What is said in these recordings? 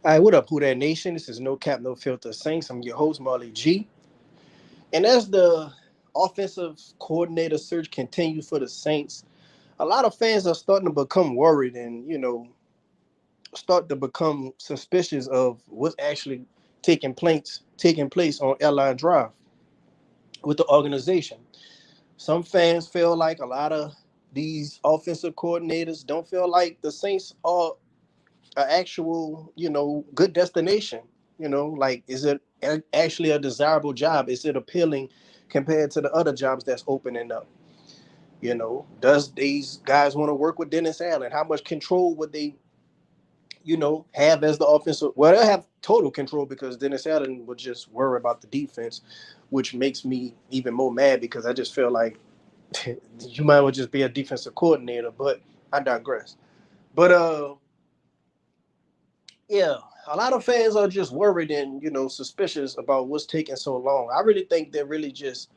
All right, what up, Who That Nation? This is No Cap, No Filter Saints. I'm your host, Marley G. And as the offensive coordinator search continues for the Saints, a lot of fans are starting to become worried and, start to become suspicious of what's actually taking place on Airline Drive with the organization. Some fans feel like a lot of these offensive coordinators don't feel like the Saints are an actual, good destination. Like, is it actually a desirable job? Is it appealing compared to the other jobs that's opening up? Does these guys want to work with Dennis Allen? How much control would they, have as the offensive? Well, they'll have total control because Dennis Allen would just worry about the defense, which makes me even more mad because I just feel like you might well just be a defensive coordinator. But I digress. But yeah, a lot of fans are just worried and suspicious about what's taking so long. I really think they're really just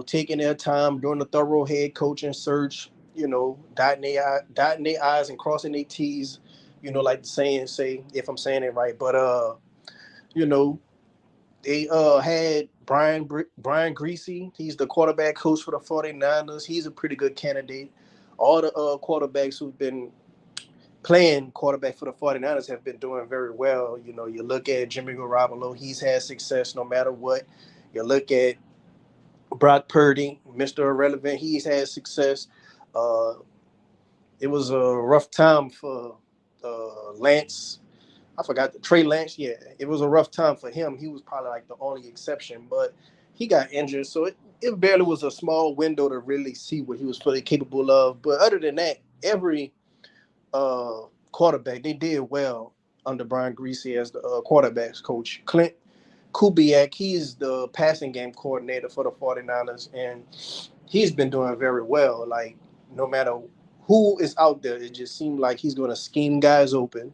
taking their time doing a thorough head coaching search. Dotting their I's and crossing their T's. Like the saying say, if I'm saying it right. But you know, they had Brian Greasy. He's the quarterback coach for the 49ers. He's a pretty good candidate. All the quarterbacks who've been playing quarterback for the 49ers have been doing very well. You look at Jimmy Garoppolo, he's had success no matter what. You look at Brock Purdy, Mr. Irrelevant, he's had success. Uh, it was a rough time for Lance. I forgot the Trey Lance. Yeah, it was a rough time for him. He was probably like the only exception, but he got injured, so it barely was a small window to really see what he was fully capable of. But other than that, every uh, quarterback. They did well under Brian Greasy as the quarterbacks coach. Clint Kubiak, he's the passing game coordinator for the 49ers, and he's been doing very well. Like, no matter who is out there, it just seemed like he's going to scheme guys open.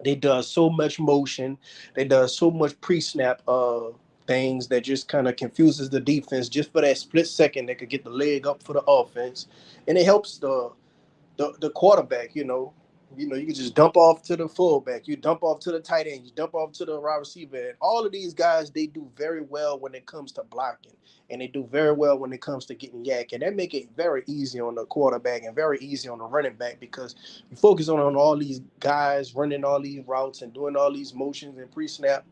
They does so much motion. They does so much pre-snap things that just kind of confuses the defense just for that split second they could get the leg up for the offense. And it helps the quarterback, you can just dump off to the fullback, you dump off to the tight end, you dump off to the wide receiver. And all of these guys, they do very well when it comes to blocking, and they do very well when it comes to getting yak. And that make it very easy on the quarterback and very easy on the running back because you focus on all these guys running all these routes and doing all these motions and pre-snap.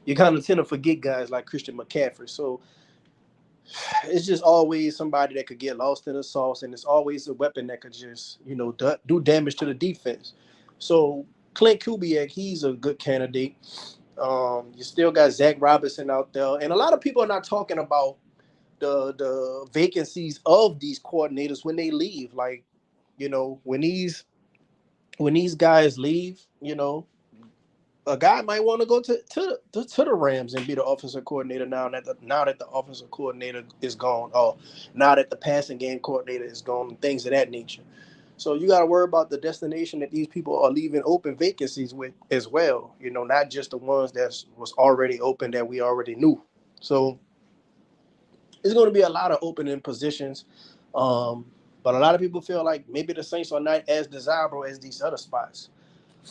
You kind of tend to forget guys like Christian McCaffrey. So it's just always somebody that could get lost in the sauce, and it's always a weapon that could just do damage to the defense. So Clint Kubiak, he's a good candidate. You still got Zach Robinson out there, and a lot of people are not talking about the vacancies of these coordinators when they leave. Like, when these guys leave, a guy might want to go to the Rams and be the offensive coordinator now that the offensive coordinator is gone, or now that the passing game coordinator is gone, and things of that nature. So you got to worry about the destination that these people are leaving open vacancies with as well. Not just the ones that was already open that we already knew. So it's going to be a lot of opening positions. Um, but a lot of people feel like maybe the Saints are not as desirable as these other spots.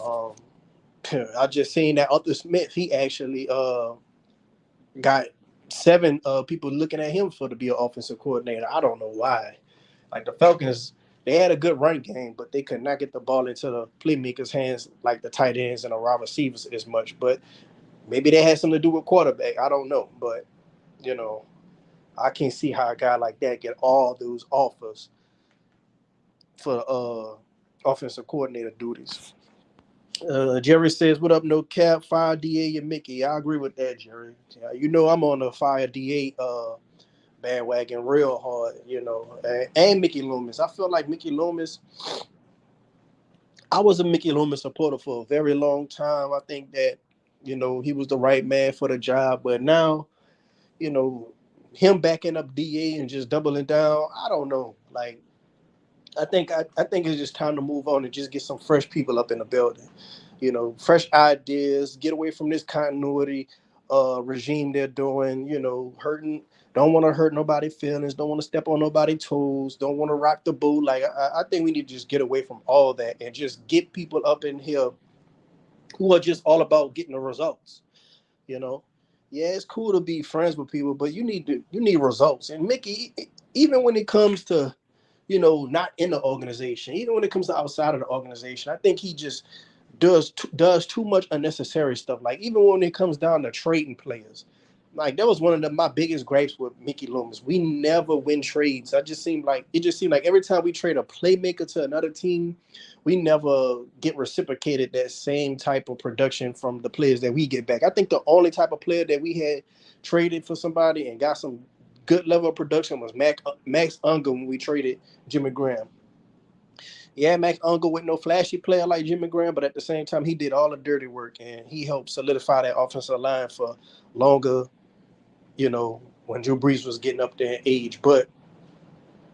Um, I just seen that Arthur Smith. He actually got seven people looking at him for to be an offensive coordinator. I don't know why. Like the Falcons, they had a good run game, but they could not get the ball into the playmakers' hands like the tight ends and the wide receivers as much. But maybe that had something to do with quarterback. I don't know, but you know, I can't see how a guy like that get all those offers for offensive coordinator duties. Jerry says, "What up, no cap? Fire Da and Mickey." I agree with that, Jerry. I'm on the fire Da bandwagon real hard. And Mickey Loomis. I feel like Mickey Loomis. I was a Mickey Loomis supporter for a very long time. I think that he was the right man for the job. But now, you know, him backing up Da and just doubling down. I don't know. Like, I think it's just time to move on and just get some fresh people up in the building. Fresh ideas, get away from this continuity regime they're doing, hurting, don't want to hurt nobody's feelings, don't want to step on nobody's toes, don't want to rock the boat. Like, I think we need to just get away from all that and just get people up in here who are just all about getting the results. You know, yeah, it's cool to be friends with people, but you need results. And Mickey, even when it comes to not in the organization, even when it comes to outside of the organization, I think he just does too much unnecessary stuff. Like even when it comes down to trading players, like that was one of my biggest gripes with Mickey Loomis. We never win trades. It just seemed like every time we trade a playmaker to another team, we never get reciprocated that same type of production from the players that we get back. I think the only type of player that we had traded for somebody and got some good level of production was Max Unger when we traded Jimmy Graham. Yeah, Max Unger with no flashy player like Jimmy Graham, but at the same time, he did all the dirty work and he helped solidify that offensive line for longer, when Drew Brees was getting up there in age. But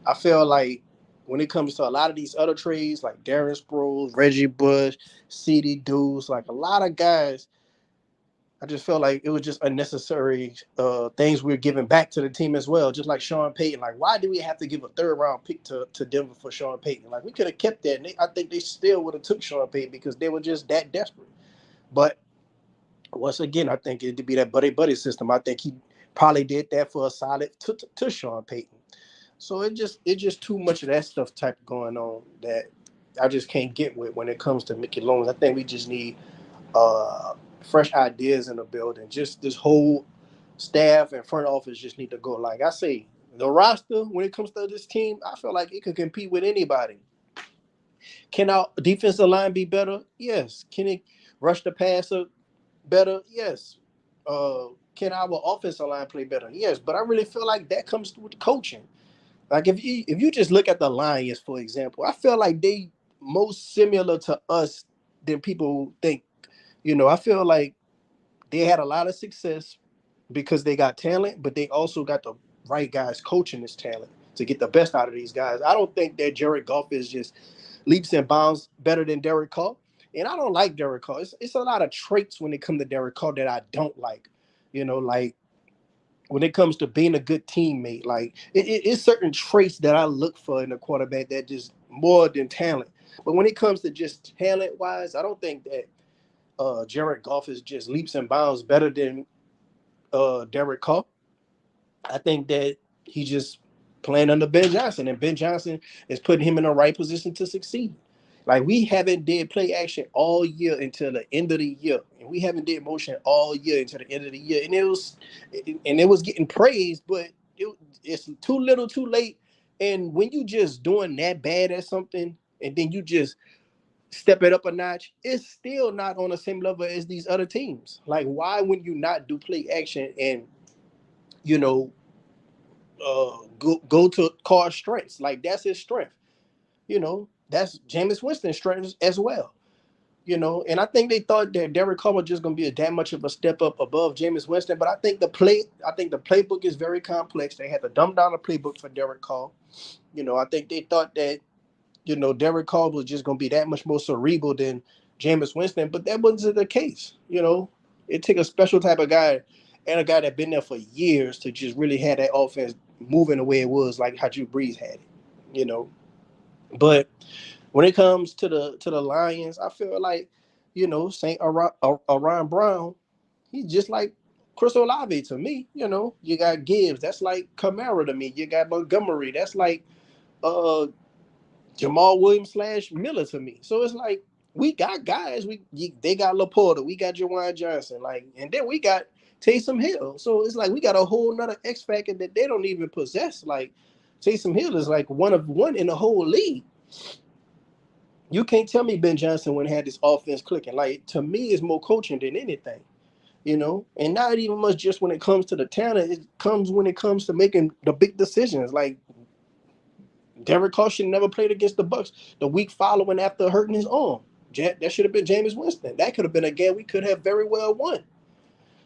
I feel like when it comes to a lot of these other trades, like Darren Sproles, Reggie Bush, CD Deuce, like a lot of guys, I just felt like it was just unnecessary things we are giving back to the team as well. Just like Sean Payton. Like, why do we have to give a third round pick to Denver for Sean Payton? Like, we could have kept that. And I think they still would have took Sean Payton because they were just that desperate. But once again, I think it'd be that buddy system. I think he probably did that for a solid to Sean Payton. So it just too much of that stuff type going on that I just can't get with when it comes to Mickey Loans. I think we just need uh, fresh ideas in the building. Just this whole staff and front office just need to go. Like I say, the roster when it comes to this team, I feel like it could compete with anybody. Can our defensive line be better? Yes. Can it rush the passer better? Yes. Can our offensive line play better? Yes. But I really feel like that comes with coaching. Like if you just look at the Lions, for example, I feel like they most similar to us than people think. I feel like they had a lot of success because they got talent, but they also got the right guys coaching this talent to get the best out of these guys. I don't think that Jared Goff is just leaps and bounds better than Derek Carr. And I don't like Derek Carr. It's a lot of traits when it comes to Derek Carr that I don't like. Like when it comes to being a good teammate, like it's certain traits that I look for in a quarterback that just more than talent. But when it comes to just talent wise, I don't think that Jared Goff is just leaps and bounds better than Derek Carr. I think that he just playing under Ben Johnson, and Ben Johnson is putting him in the right position to succeed. Like we haven't did play action all year until the end of the year, and we haven't did motion all year until the end of the year, and it was getting praised, but it's too little, too late. And when you just doing that bad at something, and then you just step it up a notch, it's still not on the same level as these other teams. Like, why would you not do play action and you know go to Carr's strengths? Like that's his strength. That's Jameis Winston's strength as well. And I think they thought that Derek Carr was just going to be that much of a step up above Jameis Winston. But I think the playbook is very complex. They had to dumb down the playbook for Derek Carr. I think they thought that Derek Carr was just going to be that much more cerebral than Jameis Winston, but that wasn't the case. It took a special type of guy and a guy that been there for years to just really have that offense moving the way it was, like how Drew Brees had it. You know, but when it comes to the Lions, I feel like Saint Orion Brown, he's just like Chris Olave to me. You got Gibbs, that's like Kamara to me. You got Montgomery, that's like uh Jamal Williams slash Miller to me. So it's like we got guys. They got Laporta, we got Jawan Johnson, like, and then we got Taysom Hill. So it's like we got a whole nother X factor that they don't even possess. Like Taysom Hill is like one of one in the whole league. You can't tell me Ben Johnson wouldn't have this offense clicking. Like to me, it's more coaching than anything. And not even much just when it comes to the talent. It comes when it comes to making the big decisions. Like Derek Carr should never played against the Bucks the week following after hurting his arm. That should have been Jameis Winston. That could have been a game we could have very well won.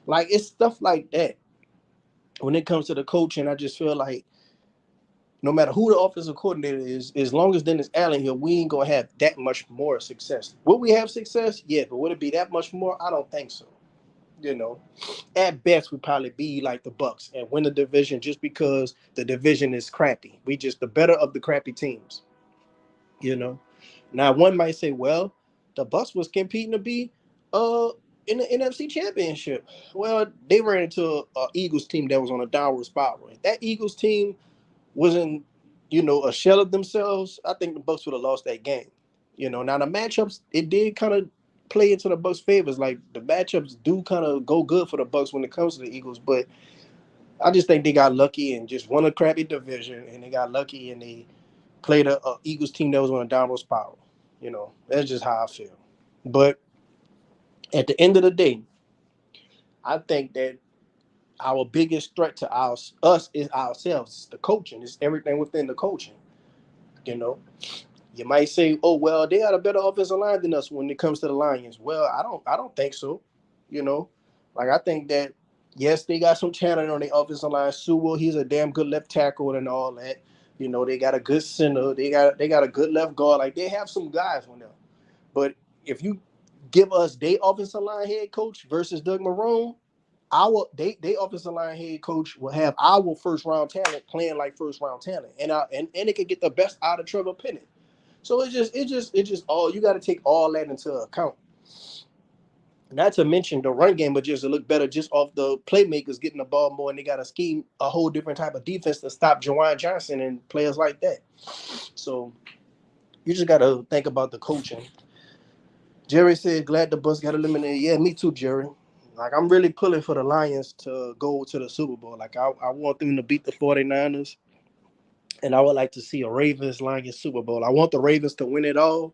Like it's stuff like that. When it comes to the coaching, I just feel like no matter who the offensive coordinator is, as long as Dennis Allen here, we ain't gonna have that much more success. Will we have success? Yeah, but would it be that much more? I don't think so. You know, at best, we probably be like the Bucks and win the division just because the division is crappy. We just the better of the crappy teams. You know, now one might say, well, the Bucks was competing to be Uh, in the NFC Championship, well, they ran into a Eagles team that was on a downward spiral. If that Eagles team wasn't, a shell of themselves, I think the Bucks would have lost that game. Now the matchups, it did kind of play into the Bucks' favors. Like the matchups do kind of go good for the Bucks when it comes to the Eagles, but I just think they got lucky and just won a crappy division, and they got lucky and they played a Eagles team that was on a downward spiral. That's just how I feel. But at the end of the day, I think that our biggest threat to us is ourselves. It's the coaching. It's everything within the coaching. You know, you might say, "Oh well, they got a better offensive line than us when it comes to the Lions." Well, I don't think so. You know, like I think that yes, they got some talent on the offensive line. Sewell, he's a damn good left tackle and all that. They got a good center. They got a good left guard. Like they have some guys on them. But if you give us their offensive line head coach versus Doug Marrone, they offensive line head coach will have our first round talent playing like first round talent, and it can get the best out of Trevor Penning. So it's just all you got to take all that into account. Not to mention the run game, but just to look better just off the playmakers getting the ball more, and they got to scheme a whole different type of defense to stop Jawan Johnson and players like that. So you just got to think about the coaching. Jerry said, "Glad the Bucks got eliminated." Yeah, me too, Jerry. Like I'm really pulling for the Lions to go to the Super Bowl. Like I want them to beat the 49ers, and I would like to see a Ravens Lions Super Bowl. I want the Ravens to win it all.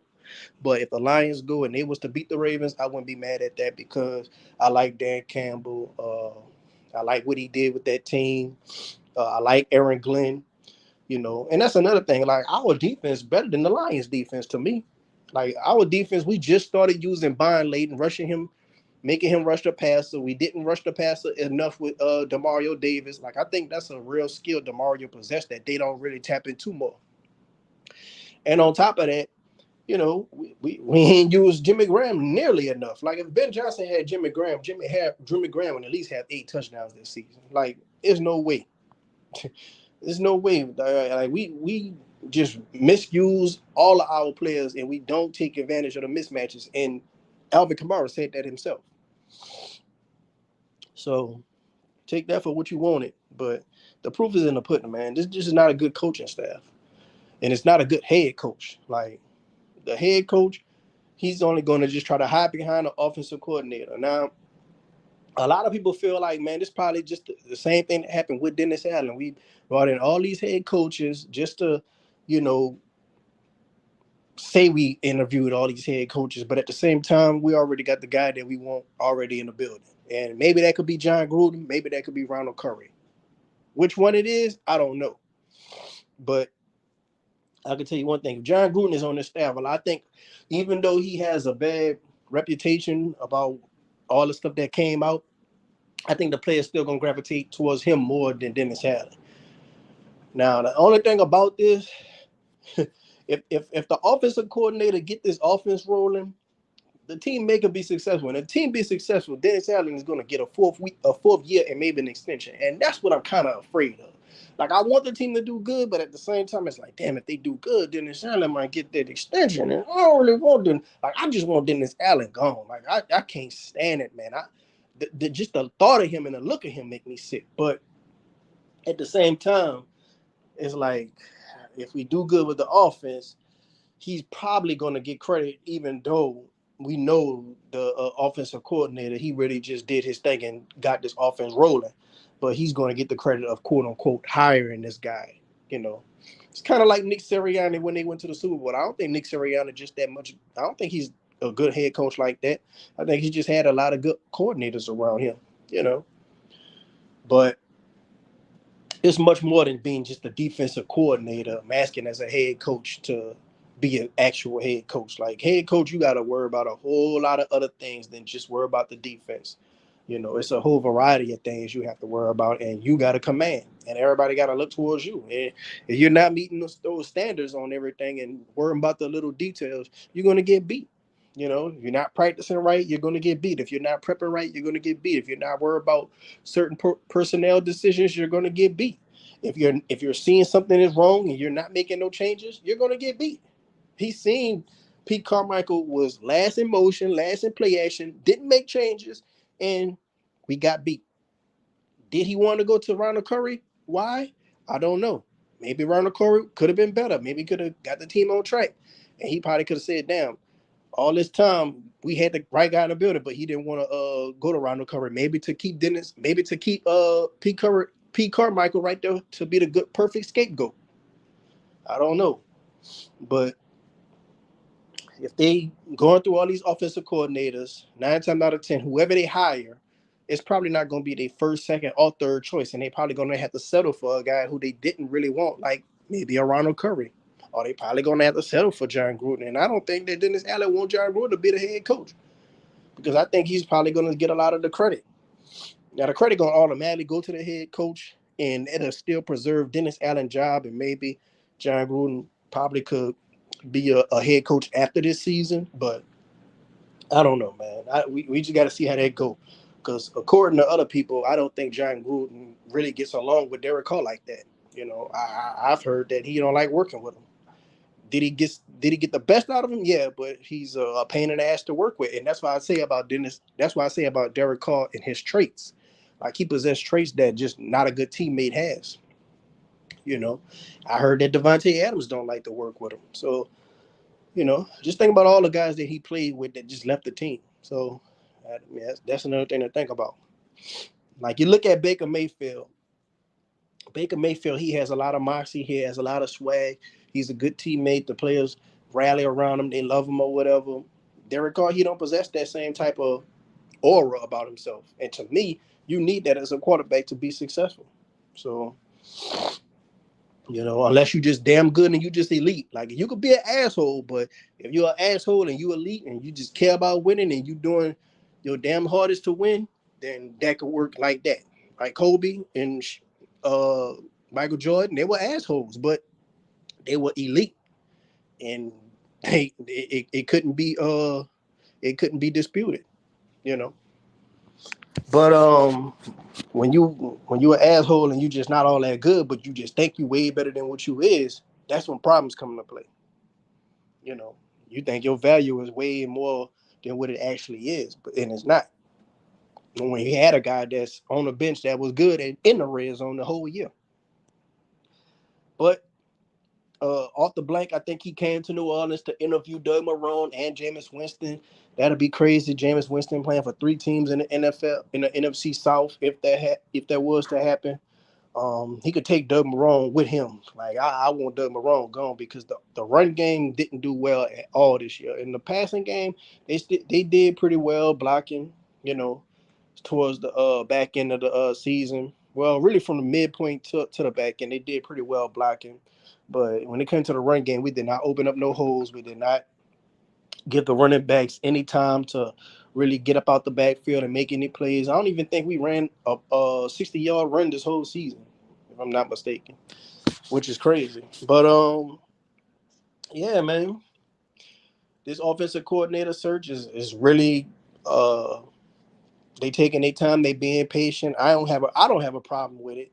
But if the Lions go and they was to beat the Ravens, I wouldn't be mad at that because I like Dan Campbell. I like what he did with that team. I like Aaron Glenn. And that's another thing. Like our defense better than the Lions defense to me. Like our defense, we just started using Byron Layton, rushing him, making him rush the passer. We didn't rush the passer enough with Demario Davis. Like I think that's a real skill Demario possessed that they don't really tap into more. And on top of that, we ain't used Jimmy Graham nearly enough. Like if Ben Johnson had Jimmy Graham would at least have 8 touchdowns this season. Like there's no way. There's no way. Like we just misuse all of our players and we don't take advantage of the mismatches. And Alvin Kamara said that himself. So take that for what you wanted. But the proof is in the pudding, man. This just is not a good coaching staff. And it's not a good head coach. Like the head coach, he's only going to just try to hide behind the offensive coordinator. Now, a lot of people feel like, man, this probably just the same thing that happened with Dennis Allen. We brought in all these head coaches just to, you know, say we interviewed all these head coaches, but at the same time, we already got the guy that we want already in the building. And maybe that could be John Gruden, maybe that could be Ronald Curry. Which one it is, I don't know. But I can tell you one thing: if John Gruden is on this staff, well, I think even though he has a bad reputation about all the stuff that came out, I think the players still gonna gravitate towards him more than Dennis Allen. Now, the only thing about this, if the offensive coordinator get this offense rolling, the team may could be successful. And if the team be successful, Dennis Allen is going to get a fourth year, and maybe an extension. And that's what I'm kind of afraid of. Like I want the team to do good, but at the same time, it's like, damn, if they do good, Dennis Allen might get that extension. And I don't really want them. Like I just want Dennis Allen gone. Like I can't stand it, man. Just the thought of him and the look of him make me sick. But at the same time, it's like if we do good with the offense, he's probably going to get credit, even though we know the offensive coordinator, he really just did his thing and got this offense rolling. But he's going to get the credit of quote unquote hiring this guy. You know, it's kind of like Nick Sirianni when they went to the Super Bowl. I don't think Nick Sirianni just that much. I don't think he's a good head coach like that. I think he just had a lot of good coordinators around him. You know, but it's much more than being just a defensive coordinator masking as a head coach to be an actual head coach. Like head coach, you got to worry about a whole lot of other things than just worry about the defense. It's a whole variety of things you have to worry about, and you got to command, and everybody got to look towards you. And if you're not meeting those standards on everything and worrying about the little details, you're going to get beat. If you're not practicing right, you're going to get beat. If you're not prepping right, you're going to get beat. If you're not worried about certain personnel decisions, you're going to get beat. If you're seeing something is wrong and you're not making no changes, you're going to get beat. He's seen Pete Carmichael was last in motion, last in play action, didn't make changes, and we got beat. Did he want to go to Ronald Curry? Why? I don't know. Maybe Ronald Curry could have been better. Maybe could have got the team on track. And he probably could have said, damn, all this time we had the right guy in the building, but he didn't want to go to Ronald Curry. Maybe to keep Dennis, maybe to keep Pete Carmichael right there to be the good perfect scapegoat. I don't know. But if they going through all these offensive coordinators, 9 times out of 10, whoever they hire, it's probably not going to be their first, second, or third choice, and they probably going to have to settle for a guy who they didn't really want, like maybe a Ronald Curry, or they probably going to have to settle for John Gruden. And I don't think that Dennis Allen wants John Gruden to be the head coach because I think he's probably going to get a lot of the credit. Now the credit going to automatically go to the head coach, and it'll still preserve Dennis Allen's job, and maybe John Gruden probably could be a head coach after this season, but I don't know, man. We just got to see how that go. Because according to other people, I don't think John Gruden really gets along with Derek Carr like that. I've heard that he don't like working with him. Did he get the best out of him? Yeah, but he's a pain in the ass to work with, and that's why I say about Dennis. That's why I say about Derek Carr and his traits. Like he possesses traits that just not a good teammate has. You know, I heard that Devontae Adams don't like to work with him. So just think about all the guys that he played with that just left the team. So, I mean, that's another thing to think about. Like you look at Baker Mayfield. Baker Mayfield, he has a lot of moxie. He has a lot of swag. He's a good teammate. The players rally around him. They love him or whatever. Derek Carr, he don't possess that same type of aura about himself. And to me, you need that as a quarterback to be successful. So, unless you just damn good and you just elite. Like you could be an asshole, but if you're an asshole and you elite and you just care about winning and you doing your damn hardest to win, then that could work like that. Like Kobe and uh, Michael Jordan, they were assholes, but they were elite, and it couldn't be disputed, you know. But when you an asshole and you just not all that good, but you just think you way better than what you is, that's when problems come into play. You know, you think your value is way more than what it actually is, but and it's not. When he had a guy that's on the bench that was good and in the red zone the whole year, but off the blank, I think he came to New Orleans to interview Doug Marrone and Jameis Winston. That'd be crazy. Jameis Winston playing for 3 teams in the NFL in the NFC South if that was to happen. He could take Doug Marrone with him. Like I want Doug Marrone gone because the run game didn't do well at all this year. In the passing game, they did pretty well blocking. You know, towards the back end of the season. Well, really from the midpoint to the back end, they did pretty well blocking. But when it came to the run game, we did not open up no holes. We did not give the running backs any time to really get up out the backfield and make any plays. I don't even think we ran a 60-yard run this whole season, if I'm not mistaken, which is crazy. But yeah, man, this offensive coordinator search is really they taking their time, they being patient. I don't have a problem with it,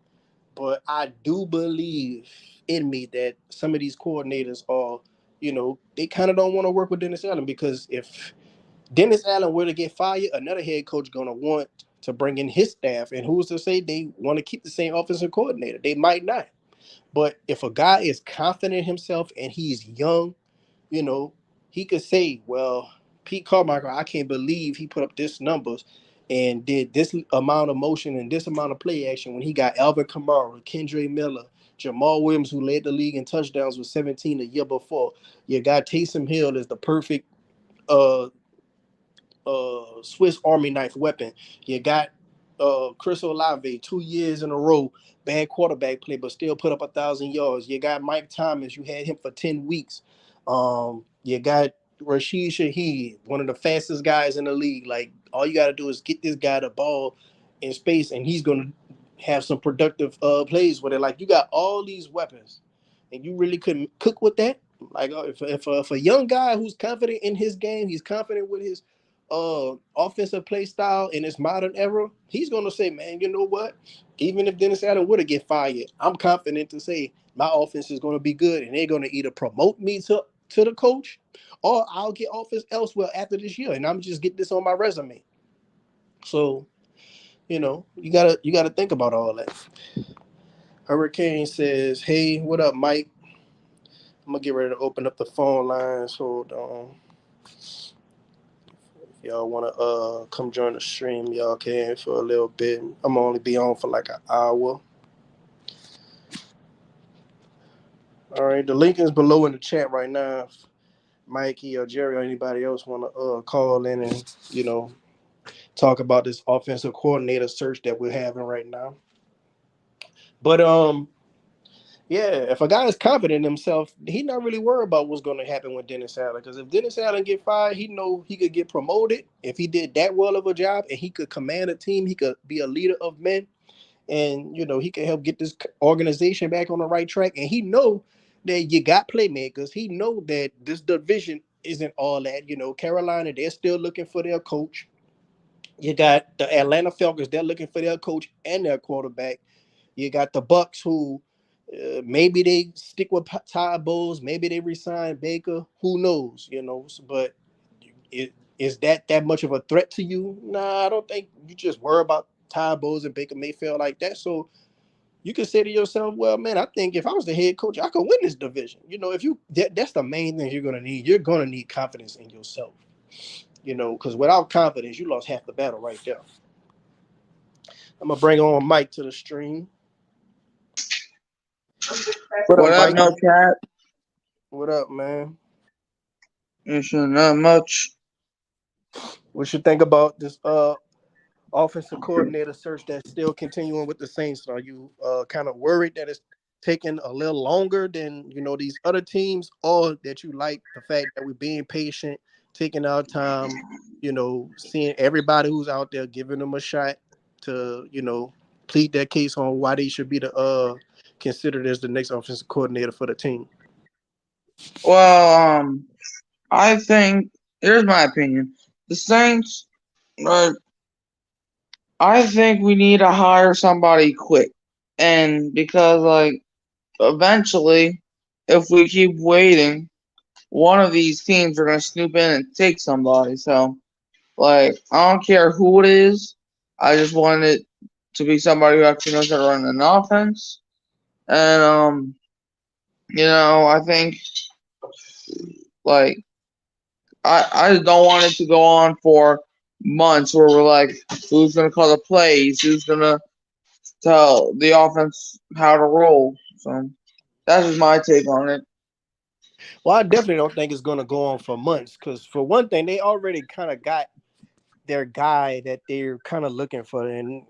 but I do believe in me that some of these coordinators are, they kind of don't want to work with Dennis Allen because if Dennis Allen were to get fired, another head coach gonna want to bring in his staff, and who's to say they want to keep the same offensive coordinator? They might not. But if a guy is confident in himself and he's young, you know, he could say, well, Pete Carmichael, I can't believe he put up this numbers and did this amount of motion and this amount of play action when he got Alvin Kamara, Kendre Miller, Jamal Williams, who led the league in touchdowns with 17 the year before. You got Taysom Hill as the perfect uh, Swiss Army knife weapon. You got Chris Olave 2 years in a row, bad quarterback play, but still put up 1,000 yards. You got Mike Thomas. You had him for 10 weeks. You got Rashid Shaheed, one of the fastest guys in the league. Like all you got to do is get this guy the ball in space, and he's gonna have some productive plays with it. Like you got all these weapons, and you really couldn't cook with that. Like if a young guy who's confident in his game, he's confident with his offensive play style in this modern era, he's gonna say, man, you know what? Even if Dennis Allen would have get fired, I'm confident to say my offense is gonna be good, and they're gonna either promote me to the coach, or I'll get offers elsewhere after this year, and I'm just get this on my resume. So you gotta think about all that. Hurricane says, "Hey, what up, Mike? I'm gonna get ready to open up the phone lines. Hold on. If y'all wanna come join the stream, y'all can for a little bit. I'm gonna only be on for like an hour. All right, the link is below in the chat right now. If Mikey or Jerry or anybody else wanna call in and talk about this offensive coordinator search that we're having right now. But yeah, if a guy is confident in himself, he not really worried about what's going to happen with Dennis Allen. Because if Dennis Allen get fired, he know he could get promoted. If he did that well of a job and he could command a team, he could be a leader of men, and he can help get this organization back on the right track. And he know that you got playmakers. He know that this division isn't all that. Carolina, they're still looking for their coach. You got the Atlanta Falcons, they're looking for their coach and their quarterback. You got the Bucks, who maybe they stick with Todd Bowles, maybe they resign Baker. Who knows? But is that much of a threat to you? Nah, I don't think. You just worry about Todd Bowles and Baker Mayfield like that. So you can say to yourself, well, man, I think if I was the head coach, I could win this division. If that's the main thing you're gonna need. You're gonna need confidence in yourself. Because without confidence, you lost half the battle right there. I'm gonna bring on Mike to the stream. What What up, up, Mike? no cat? What up, man? Not much. What you think about this offensive coordinator search that's still continuing with the Saints? Are you kind of worried that it's taking a little longer than these other teams, or that you like the fact that we're being patient, taking our time, seeing everybody who's out there, giving them a shot to plead their case on why they should be considered as the next offensive coordinator for the team? Well, I think here's my opinion. The Saints, uh, I think we need to hire somebody quick, and because eventually, if we keep waiting, one of these teams are gonna snoop in and take somebody. So, I don't care who it is. I just want it to be somebody who actually knows how to run an offense, and I think like I don't want it to go on for months where we're like, who's gonna call the plays? Who's gonna tell the offense how to roll? So that's just my take on it. Well, I definitely don't think it's going to go on for months because, for one thing, they already kind of got their guy that they're kind of looking for. And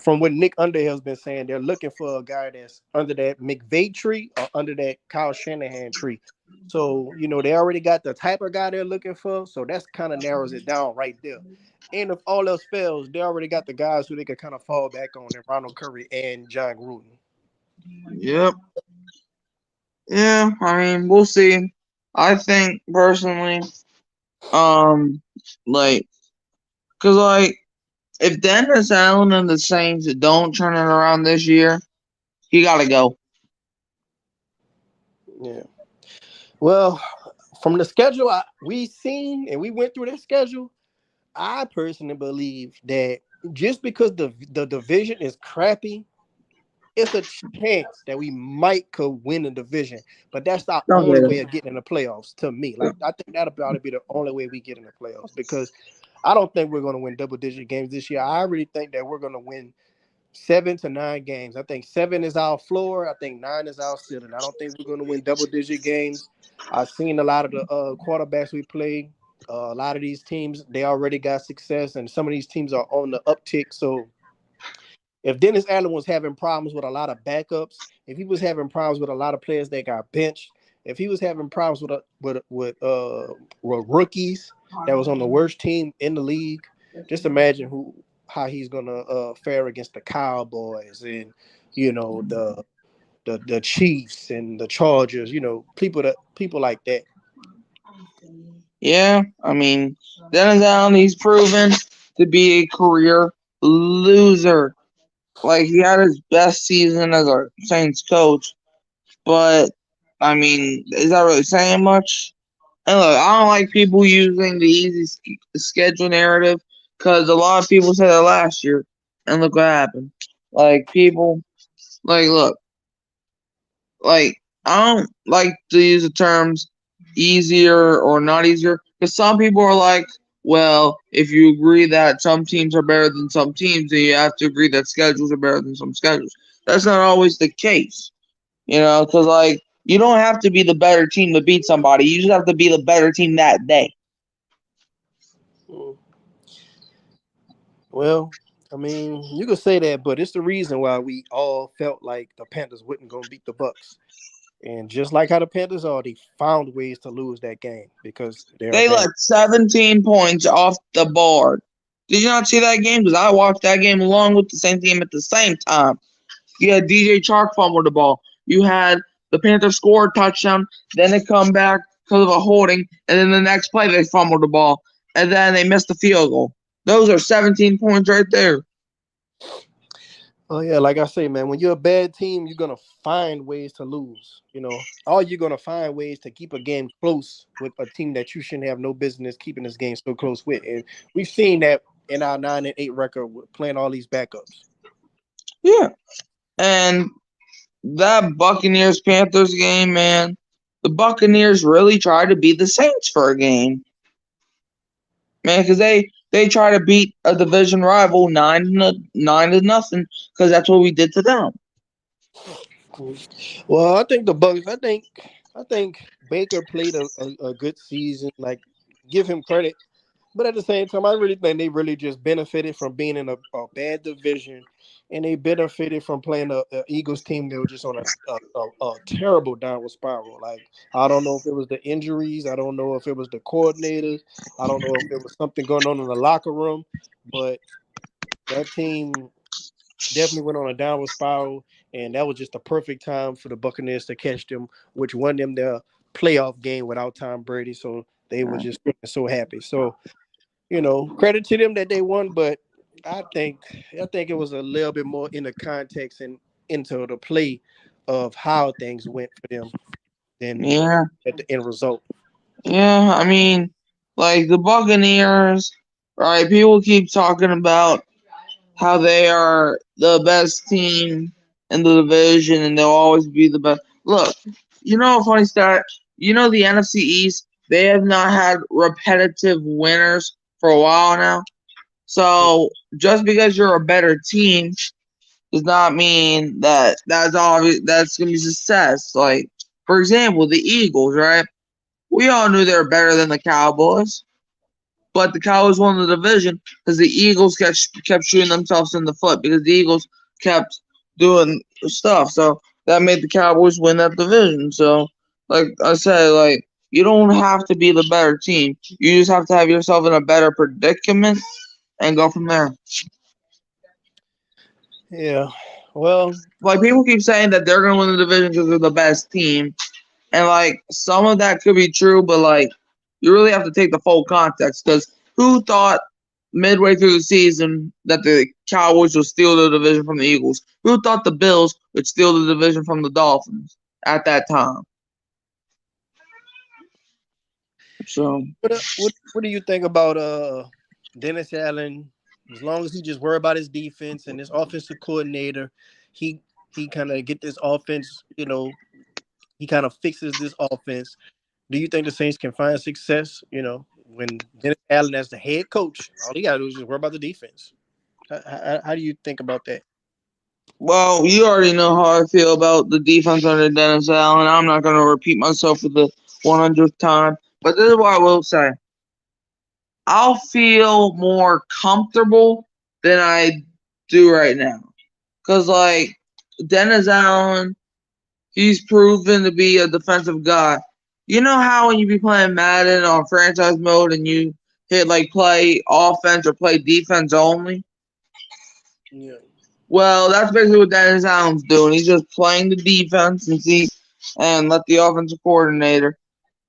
from what Nick Underhill's been saying, they're looking for a guy that's under that McVay tree or under that Kyle Shanahan tree. So, they already got the type of guy they're looking for. So that's kind of narrows it down right there. And if all else fails, they already got the guys who they can kind of fall back on, in Ronald Curry and John Gruden. Yep. Yeah, I mean, we'll see. I think personally, um, like, cause if Dennis Allen and the Saints don't turn it around this year, he gotta go. Yeah. Well, from the schedule we seen and we went through that schedule, I personally believe that just because the division is crappy, it's a chance that we might could win the division. But that's our Don't only get way of getting in the playoffs to me. it. Like, I think that'll probably be the only way we get in the playoffs, because I don't think we're going to win double-digit games this year. I really think that we're going to win 7 to 9 games. I think 7 is our floor. I think 9 is our ceiling. I don't think we're going to win double-digit games. I've seen a lot of the quarterbacks we play. A lot of these teams, they already got success, and some of these teams are on the uptick. So if Dennis Allen was having problems with a lot of backups, if he was having problems with a lot of players that got benched, if he was having problems with rookies that was on the worst team in the league, just imagine how he's gonna fare against the Cowboys and the Chiefs and the Chargers. People like that. Yeah, I mean, Dennis Allen, he's proven to be a career loser. Like, he had his best season as our Saints coach, but I mean, is that really saying much? And look, I don't like people using the easy schedule narrative because a lot of people said that last year, and look what happened. Like people, look, I don't like to use the terms easier or not easier because some people are like, well, if you agree that some teams are better than some teams, then you have to agree that schedules are better than some schedules. That's not always the case, because you don't have to be the better team to beat somebody. You just have to be the better team that day. Mm. Well, I mean, you could say that, but it's the reason why we all felt like the Panthers wasn't going to beat the Bucks. And just like how the Panthers are, they found ways to lose that game because they're a They bad. let 17 points off the board. Did you not see that game? Because I watched that game along with the same team at the same time. You had DJ Chark fumble the ball. You had the Panthers score a touchdown, then they come back because of a holding, and then the next play they fumbled the ball, and then they missed the field goal. Those are 17 points right there. Oh yeah, like I say, man, when you're a bad team, you're gonna find ways to lose. Or you're gonna find ways to keep a game close with a team that you shouldn't have no business keeping this game so close with. And we've seen that in our 9-8 record with playing all these backups. Yeah. And that Buccaneers Panthers game, man, the Buccaneers really tried to beat the Saints for a game, man, because they try to beat a division rival 9-0 because that's what we did to them. Well, I think the Bucks. I think Baker played a good season. Like, give him credit, but at the same time, I really think they really just benefited from being in a bad division, and they benefited from playing a Eagles team that was just on a terrible downward spiral. Like, I don't know if it was the injuries, I don't know if it was the coordinators, I don't know if it was something going on in the locker room, but that team definitely went on a downward spiral, and that was just the perfect time for the Buccaneers to catch them, which won them their playoff game without Tom Brady. So they were just so happy. So credit to them that they won, but I think I think it was a little bit more in the context and into the play of how things went for them than Yeah, at the end result. yeah. I mean, the Buccaneers, right? People keep talking about how they are the best team in the division and they'll always be the best. Look, a funny stat? The NFC East, they have not had repetitive winners for a while now. So just because you're a better team does not mean that that's gonna be success. Like, for example, the Eagles, right? We all knew they were better than the Cowboys, but the Cowboys won the division because the Eagles kept shooting themselves in the foot because the Eagles kept doing stuff. So that made the Cowboys win that division. So, like I said, you don't have to be the better team. You just have to have yourself in a better predicament and go from there. Yeah. Well, Like people keep saying that they're gonna win the division because they're the best team, and some of that could be true, but you really have to take the full context because who thought midway through the season that the Cowboys would steal the division from the Eagles? Who thought the Bills would steal the division from the Dolphins at that time? So what do you think about Dennis Allen? As long as he just worry about his defense and his offensive coordinator, he he kind of get this offense. He kind of fixes this offense. Do you think the Saints can find success? When Dennis Allen as the head coach, all he got to do is just worry about the defense. How do you think about that? well, you already know how I feel about the defense under Dennis Allen. I'm not going to repeat myself for the 100th time, but this is what I will say. I'll feel more comfortable than I do right now. Because, Dennis Allen, he's proven to be a defensive guy. You know how when you be playing Madden on franchise mode and you hit, play offense or play defense only? Yeah. Well, that's basically what Dennis Allen's doing. He's just playing the defense and let the offensive coordinator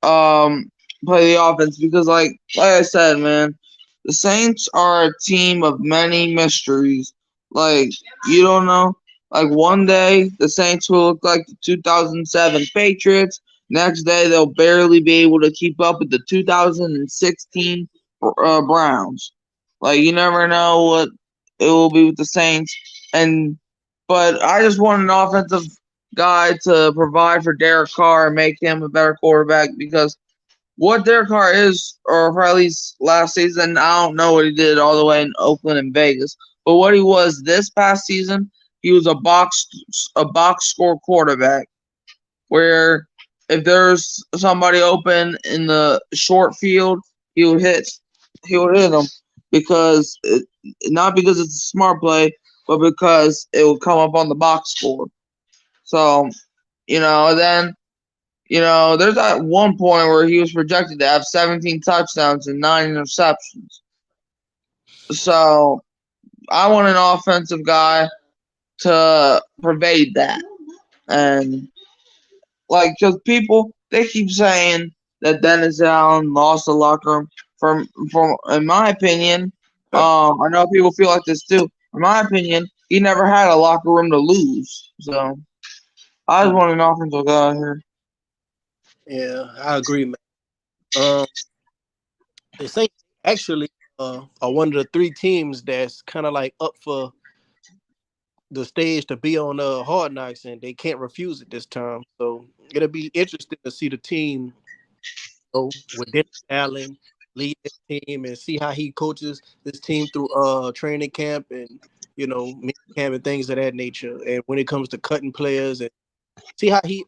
play the offense because like I said, man, the Saints are a team of many mysteries. Like you don't know Like one day the Saints will look like the 2007 Patriots. Next day they'll barely be able to keep up with the 2016 Browns. Like you never know what it will be with the Saints. And but I just want an offensive guy to provide for Derek Carr and make him a better quarterback because what Derek Carr is, or for at least last season, I don't know what he did all the way in Oakland and Vegas. But what he was this past season, he was a box score quarterback where if there's somebody open in the short field, he would hit he would hit them not because it's a smart play, but because it would come up on the box score. So, then there's that one point where he was projected to have 17 touchdowns and 9 interceptions. So I want an offensive guy to pervade that. And like, because people they keep saying that Dennis Allen lost the locker room. From in my opinion, I know people feel like this too. In my opinion, he never had a locker room to lose. So I just want an offensive guy here. Yeah, I agree, man. Um, the Saints actually are one of the three teams that's kind of like up for the stage to be on Hard Knocks, and they can't refuse it this time. So it'll be interesting to see the team with Dennis Allen lead this team and see how he coaches this team through training camp and mini camp and things of that nature. And when it comes to cutting players and see how he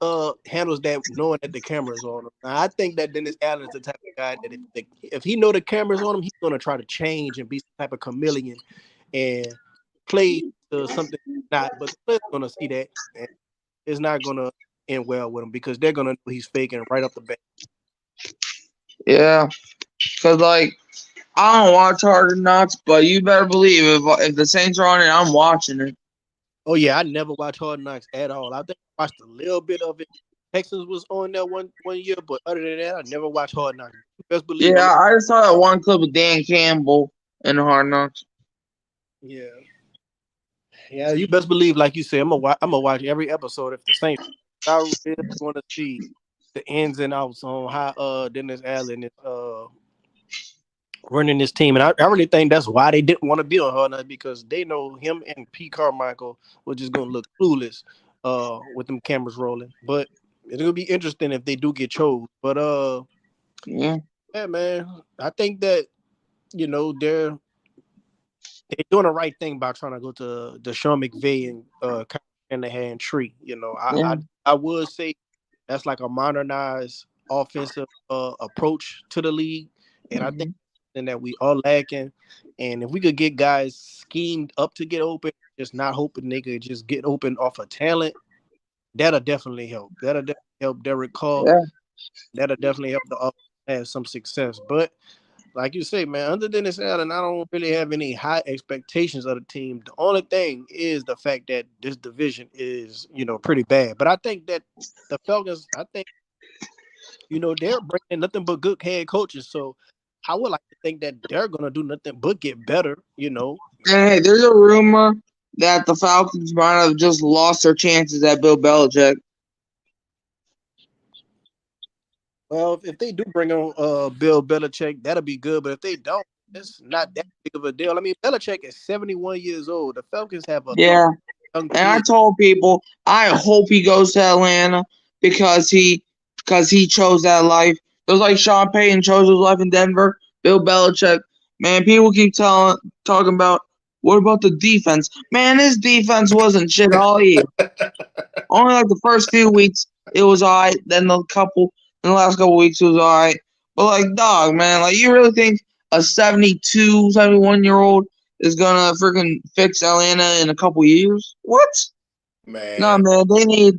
handles that, knowing that the camera's on him. Now, I think that Dennis Allen is the type of guy that if he know the camera's on him, he's gonna try to change and be some type of chameleon and play to something not. But the player's gonna see that, and it's not gonna end well with him because they're gonna know he's faking right up the bat. Yeah, because like I don't watch Hard Knocks, but you better believe if the Saints are on it, I'm watching it. Oh yeah, I never watched Hard Knocks at all. I think I watched a little bit of it. Texas was on there one year, but other than that, I never watched Hard Knocks. Best believe Yeah, I just saw that one clip of Dan Campbell in Hard Knocks. Yeah. Yeah, you best believe, like you said, I'm gonna watch every episode if the Saints. I really want to see the ins and outs on how Dennis Allen is running this team, and I really think that's why they didn't want to be on Hard Knocks because they know him and P. Carmichael were just gonna look clueless with them cameras rolling. But it's gonna be interesting if they do get chose. But yeah, man, I think that they're doing the right thing by trying to go to the Sean McVay and Shanahan tree. yeah. I would say that's like a modernized offensive approach to the league, and I think that we are lacking. And if we could get guys schemed up to get open, just not hoping they could just get open off of talent, that'll definitely help. That'll definitely help Derek Carr. Yeah. That'll definitely help the offense have some success. But like you say, man, other than this Allen, I don't really have any high expectations of the team. The only thing is the fact that this division is, pretty bad. But I think that the Falcons, they're bringing nothing but good head coaches. So I would like to think that they're gonna do nothing but get better. And hey, there's a rumor that the Falcons might have just lost their chances at Bill Belichick. Well, if they do bring on Bill Belichick, that'll be good. But if they don't, it's not that big of a deal. I mean, Belichick is 71 years old. The Falcons have a Yeah. young And I kid. told people I hope he goes to Atlanta because he chose that life. It was like Sean Payton chose his life in Denver. Bill Belichick, man, people keep talking about what about the defense? Man, his defense wasn't shit all year. Only like the first few weeks it was alright. Then in the last couple weeks it was alright. But like, dog, man, like you really think a 72, 71-year old is gonna freaking fix Atlanta in a couple years? What? No, Man, man, they need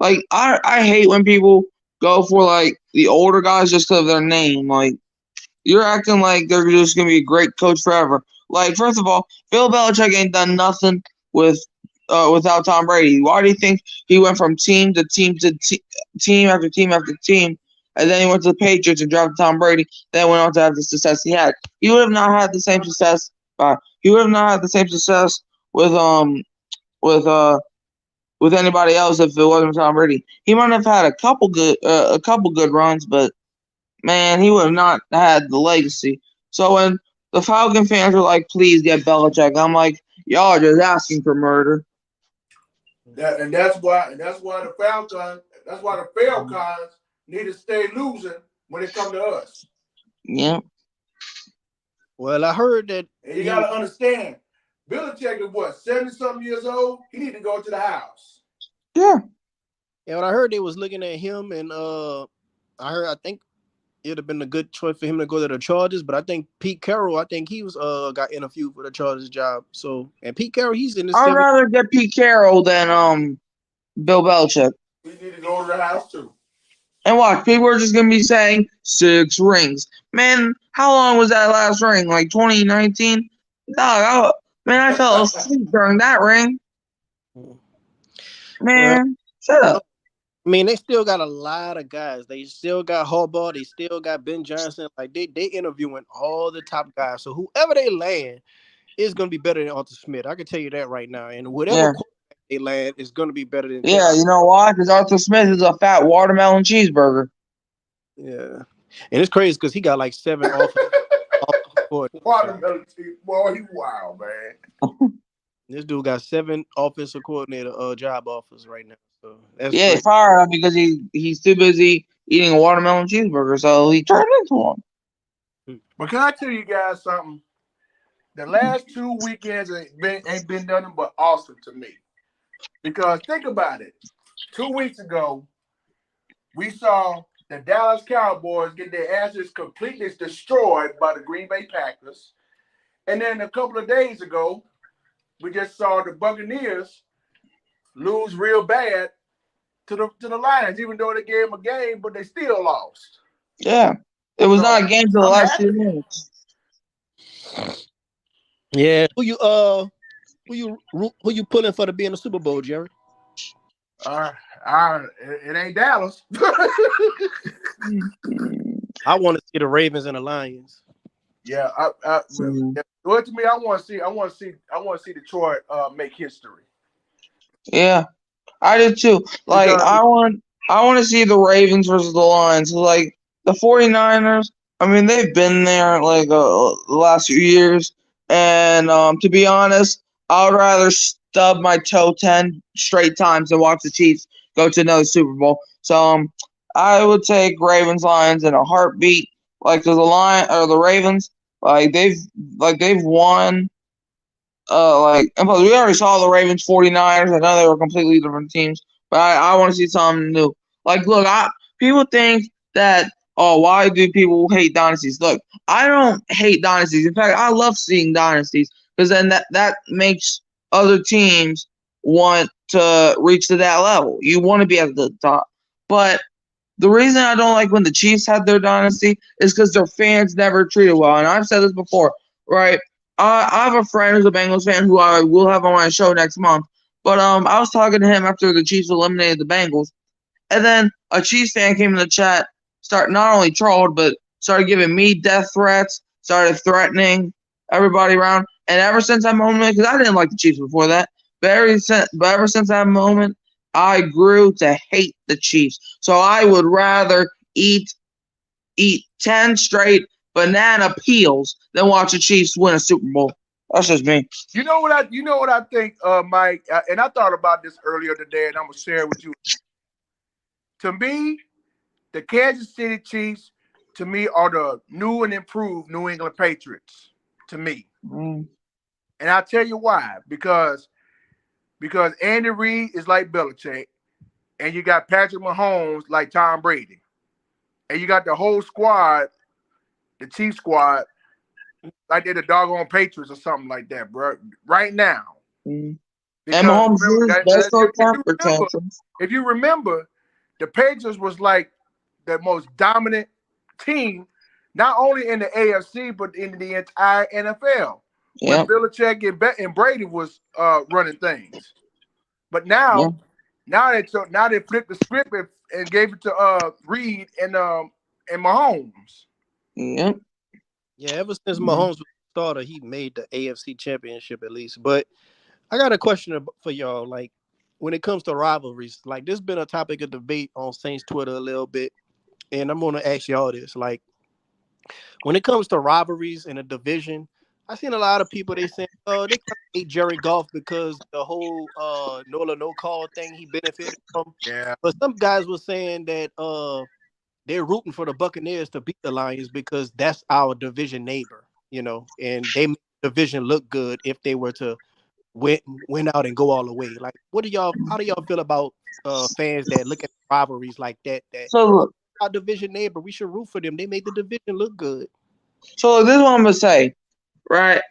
like I hate when people go for like the older guys just because of their name. Like you're acting like they're just gonna be a great coach forever. Like first of all, Bill Belichick ain't done nothing without Tom Brady. Why do you think he went from team to team to team after team after team, and then he went to the Patriots and drafted Tom Brady? Then went on to have the success he had. He would have not had the same success. He would have not had the same success with with anybody else if it wasn't Tom Brady. He might have had a couple good runs, but man, he would have not had the legacy. So when the Falcon fans are like, "Please get Belichick," I'm like, "Y'all are just asking for murder." That's why the Falcons need to stay losing when it comes to us. Yeah. Well, I heard that And you got to understand, Belichick is what, 70-something years old? He need to go to the house. Yeah. Yeah, when I heard they was looking at him, and I think it'd have been a good choice for him to go to the Chargers, but I think Pete Carroll, I think he was got interviewed for the Chargers job. So, and Pete Carroll, he's in his I'd 70s. rather get Pete Carroll than Bill Belichick. He need to go to the house too. And watch, people are just gonna be saying 6 rings. Man, how long was that last ring? Like 2019? Dog, I fell asleep during that ring. Man, shut up. I mean, they still got a lot of guys. They still got Harbaugh. They still got Ben Johnson. Like they interviewing all the top guys. So whoever they land is going to be better than Arthur Smith. I can tell you that right now. And whatever they land is going to be better than. Yeah, you know why? Because Arthur Smith is a fat watermelon cheeseburger. Yeah, and it's crazy because he got like 7 Watermelon cheese, boy, he wild, man. This dude got 7 offensive coordinator job offers right now. So that's he fired him because he's too busy eating a watermelon cheeseburger, so he turned into one. But can I tell you guys something? The last 2 weekends ain't been nothing but awesome to me. Because think about it. 2 weeks ago, we saw the Dallas Cowboys get their asses completely destroyed by the Green Bay Packers. And then a couple of days ago, we just saw the Buccaneers lose real bad to the Lions, even though they gave them a game, but they still lost. Yeah. It was not a game for the last 2 minutes. Yeah. Who you pulling for to be in the Super Bowl, Jerry? It ain't Dallas. I want to see the Ravens and the Lions. Yeah, well, to me, I want to see Detroit make history. Yeah, I did too. Like I want to see the Ravens versus the Lions. Like the 49ers, I mean, they've been there like the last few years, and to be honest, I would rather stub my toe 10 straight times than watch the Chiefs go to another Super Bowl. So I would take Ravens Lions in a heartbeat. Like the Ravens, they've won. And plus we already saw the Ravens 49ers. I know they were completely different teams, but I want to see something new. Like, look, people think that, why do people hate dynasties? Look, I don't hate dynasties. In fact, I love seeing dynasties because then that makes other teams want to reach to that level. You want to be at the top. But the reason I don't like when the Chiefs had their dynasty is because their fans never treated well. And I've said this before, right? I have a friend who's a Bengals fan who I will have on my show next month. But I was talking to him after the Chiefs eliminated the Bengals. And then a Chiefs fan came in the chat, not only trolled, but started giving me death threats, started threatening everybody around. And ever since that moment, because I didn't like the Chiefs before that, but ever since that moment, I grew to hate the Chiefs. So I would rather eat 10 straight banana peels than watch the Chiefs win a Super Bowl. That's just me. You know what I think, Mike, and I thought about this earlier today, and I'm gonna share it with you. To me, the Kansas City Chiefs, to me, are the new and improved New England Patriots. To me, and I'll tell you why. Because Andy Reid is like Belichick, and you got Patrick Mahomes like Tom Brady, and you got the whole squad, the Chiefs squad, like they're the doggone Patriots or something like that, bro. Right now. And Mahomes if you remember, the Patriots was like the most dominant team, not only in the AFC, but in the entire NFL. When Belichick and Brady was running things. But now they flipped the script and gave it to Reid and Mahomes. Yep. Yeah, ever since Mahomes was starter, he made the AFC Championship at least. But I got a question for y'all. Like, when it comes to rivalries, like this been a topic of debate on Saints Twitter a little bit, and I'm gonna ask y'all this: like, when it comes to rivalries in a division, I seen a lot of people they say, they kind of hate Jerry Goff because the whole Nola no call thing he benefited from. Yeah. But some guys were saying that they're rooting for the Buccaneers to beat the Lions because that's our division neighbor, and they make the division look good if they were to win out and go all the way. Like, how do y'all feel about fans that look at rivalries like that? That So look, our division neighbor, we should root for them. They make the division look good. so this is what I'm gonna say, right?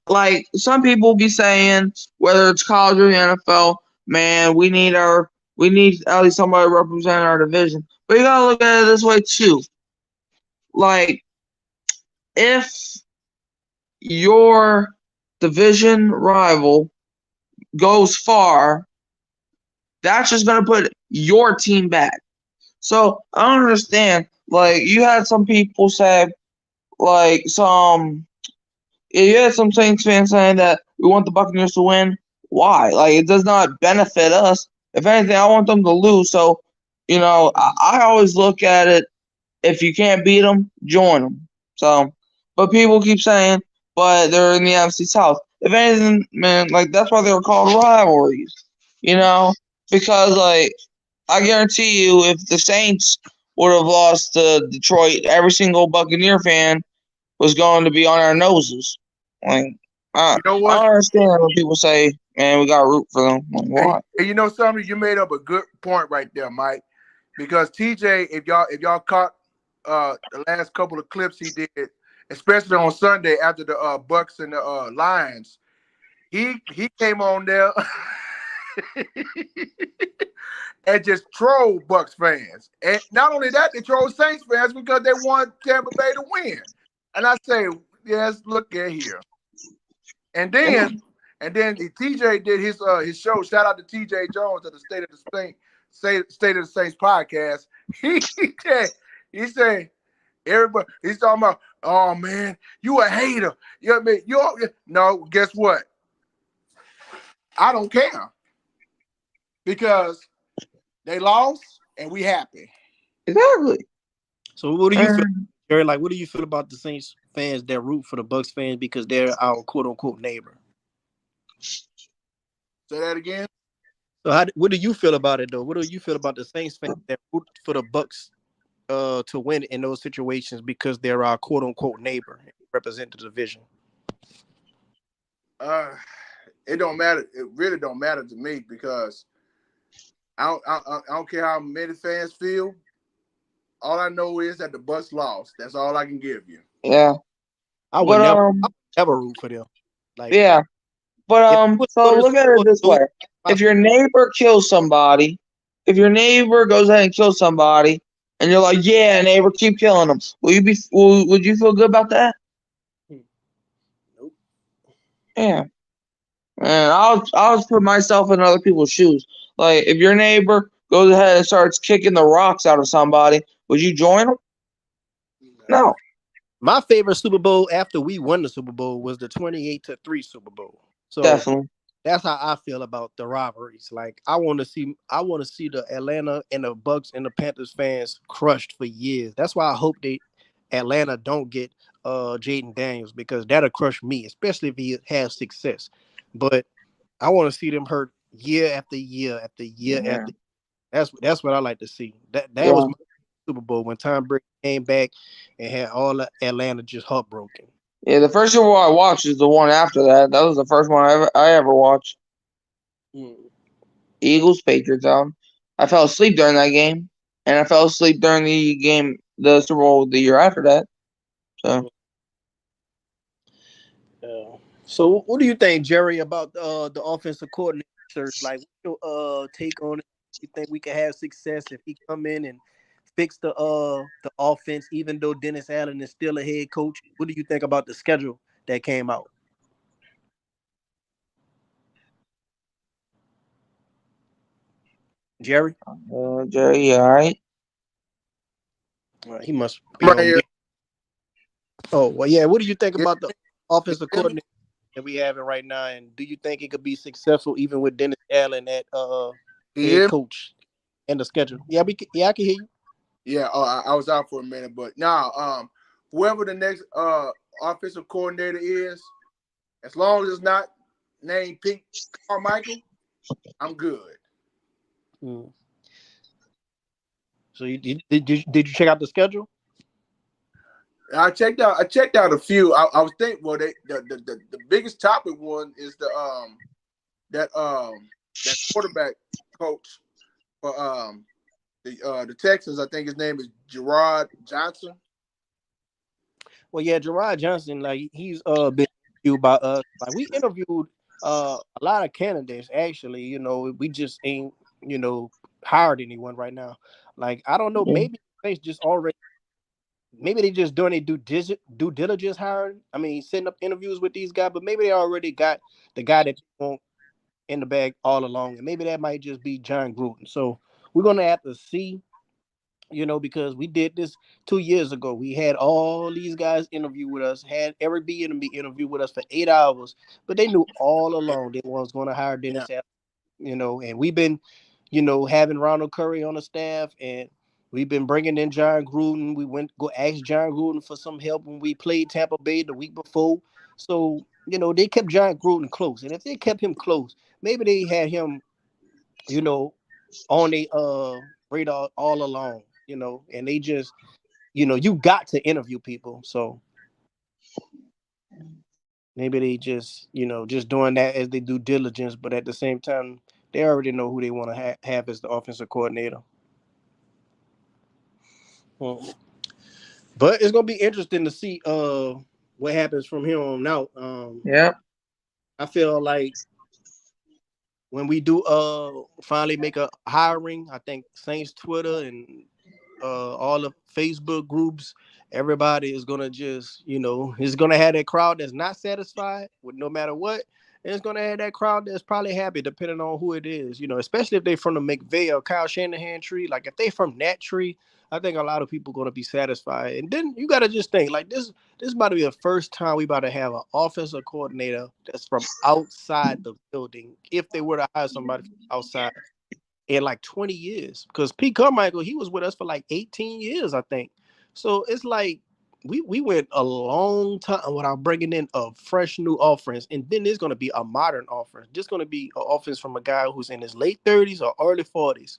Like some people be saying, whether it's college or the NFL, man, we need at least somebody to represent our division. But you gotta look at it this way too. Like, if your division rival goes far, that's just gonna put your team back. So I don't understand. Like, you had some people say, like you had some Saints fans saying that we want the Buccaneers to win. Why? Like, it does not benefit us. If anything, I want them to lose. So, I always look at it. If you can't beat them, join them. So, but people keep saying, but they're in the NFC South. If anything, man, like that's why they were called rivalries. Because like I guarantee you, if the Saints would have lost to Detroit, every single Buccaneer fan was going to be on our noses. Like, I You know I what? don't understand when people say, "Man, we got to root for them." Like, why? Hey, you know something? You made up a good point right there, Mike. Because TJ, if y'all caught the last couple of clips he did, especially on Sunday after the Bucks and the Lions, he came on there and just trolled Bucks fans. And not only that, they trolled Saints fans because they want Tampa Bay to win. And I say, yes, look at here. And then TJ did his show. Shout out to TJ Jones at the State of the Saints podcast. He said everybody. He's talking about, oh man, you a hater. You know what I mean? No, guess what? I don't care because they lost and we happy. Exactly. So what do you feel, Jerry? Like, what do you feel about the Saints fans that root for the Bucks fans because they're our quote unquote neighbor? Say that again. So what do you feel about it though? What do you feel about the Saints fans that root for the Bucks to win in those situations because they're our quote unquote neighbor and represent the division? It don't matter. It really don't matter to me because I don't care how many fans feel. All I know is that the Bucks lost. That's all I can give you. Yeah. I would never root for them. Like, yeah. But so look at it this way: if your neighbor kills somebody, if your neighbor goes ahead and kills somebody, and you're like, "Yeah, neighbor, keep killing them," would you feel good about that? Nope. Yeah. And I'll put myself in other people's shoes. Like, if your neighbor goes ahead and starts kicking the rocks out of somebody, would you join them? No. My favorite Super Bowl after we won the Super Bowl was the 28-3 Super Bowl. So Definitely. That's how I feel about the rivalries. Like, I want to see the Atlanta and the Bucks and the Panthers fans crushed for years. That's why I hope Atlanta don't get Jaden Daniels, because that'll crush me, especially if he has success. But I want to see them hurt year after year after year after. That's what I like to see. That was my Super Bowl when Tom Brady came back and had all of Atlanta just heartbroken. Yeah, the first Super Bowl I watched is the one after that. That was the first one I ever watched. Eagles Patriots out. I fell asleep during that game, and I fell asleep during the Super Bowl the year after that. So what do you think, Jerry, about the offensive coordinator search? Like, what's your take on it? You think we can have success if he come in and fix the offense, even though Dennis Allen is still a head coach? What do you think about the schedule that came out? Jerry? Jerry, you all right? He must be on mute. Oh, well, yeah. What do you think about the offensive coordinator that we having right now, and do you think it could be successful even with Dennis Allen at head Yeah, coach and the schedule? Yeah, I can hear you. yeah. I was out for a minute, but now, whoever the next offensive coordinator is, as long as it's not named Pete Carmichael, I'm good. Mm. So did you check out the schedule? I checked out a few. I was thinking, well, the biggest topic one is that that quarterback coach for the Texans. I think his name is Gerard Johnson. Well, yeah, Gerard Johnson, like he's been interviewed by us. Like we interviewed a lot of candidates actually. We just ain't hired anyone right now. Like I don't know, Yeah. maybe they just already. Maybe they just doing a due diligence hiring. I mean, setting up interviews with these guys, but maybe they already got the guy that they want in the bag all along, and maybe that might just be John Gruden. So we're gonna have to see, because we did this 2 years ago. We had all these guys interview with us, had Eric B. and be interview with us for 8 hours, but they knew all along they was going to hire Yeah, Dennis Allen. And we've been, having Ronald Curry on the staff, and we've been bringing in John Gruden. We went go ask John Gruden for some help when we played Tampa Bay the week before. So, they kept John Gruden close. And if they kept him close, maybe they had him, you know, on a radar all along, and they just, you got to interview people. So maybe they just, just doing that as they do diligence, but at the same time, they already know who they want to have as the offensive coordinator. Hmm. But it's gonna be interesting to see what happens from here on out. Yeah. I feel like when we do finally make a hiring, I think Saints Twitter and all the Facebook groups, everybody is gonna just, is gonna have that crowd that's not satisfied with no matter what. And it's gonna have that crowd that's probably happy, depending on who it is, especially if they from the McVay or Kyle Shanahan tree. Like if they from that tree, I think a lot of people gonna be satisfied. And then you gotta just think like this about to be the first time we about to have an offensive coordinator that's from outside the building. If they were to hire somebody from outside in like 20 years, because Pete Carmichael, he was with us for like 18 years, I think. So it's like we went a long time without bringing in a fresh new offense, and then there's going to be a modern offense. Just going to be an offense from a guy who's in his late 30s or early 40s,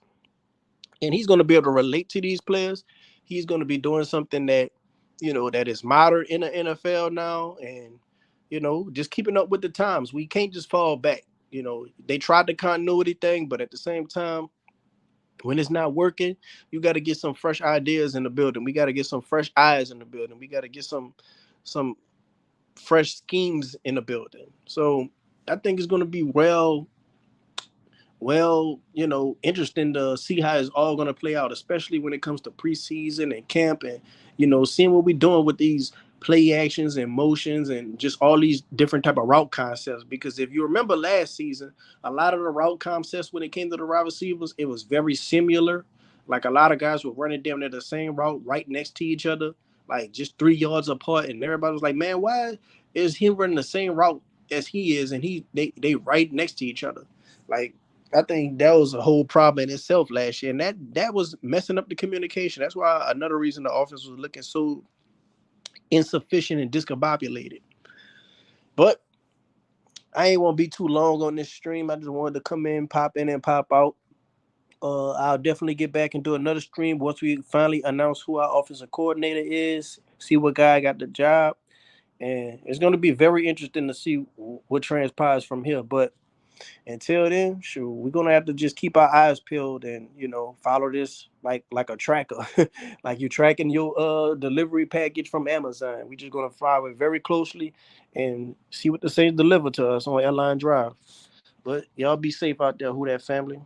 and he's going to be able to relate to these players. He's going to be doing something that that is modern in the NFL now, and just keeping up with the times. We can't just fall back. They tried the continuity thing, but at the same time, when it's not working, you got to get some fresh ideas in the building. We got to get some fresh eyes in the building. We got to get some fresh schemes in the building. So I think it's going to be interesting to see how it's all going to play out, especially when it comes to preseason and camp, and seeing what we're doing with these play actions and motions and just all these different type of route concepts. Because if you remember last season, a lot of the route concepts when it came to the wide receivers, it was very similar. Like a lot of guys were running down at the same route right next to each other, like just 3 yards apart, and everybody was like, "Man, why is he running the same route as he is?" And they right next to each other, like. I think that was a whole problem in itself last year, and that was messing up the communication. That's why another reason the offense was looking so insufficient and discombobulated. But I ain't want to be too long on this stream. I just wanted to come in, pop in, and pop out. I'll definitely get back and do another stream once we finally announce who our offensive coordinator is, see what guy got the job, and it's going to be very interesting to see what transpires from here. But until then, sure, we're gonna have to just keep our eyes peeled and follow this like a tracker, like you're tracking your delivery package from Amazon. We're just gonna follow it very closely and see what the Saints deliver to us on Airline Drive. But y'all be safe out there, who that family.